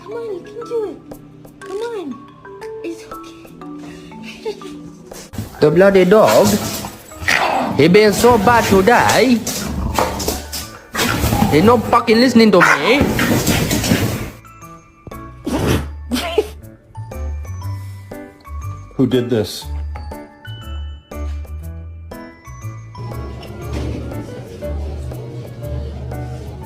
Come on, you can do it. Come on. It's okay. The bloody dog. He been so bad today. He not fucking listening to me. Who did this?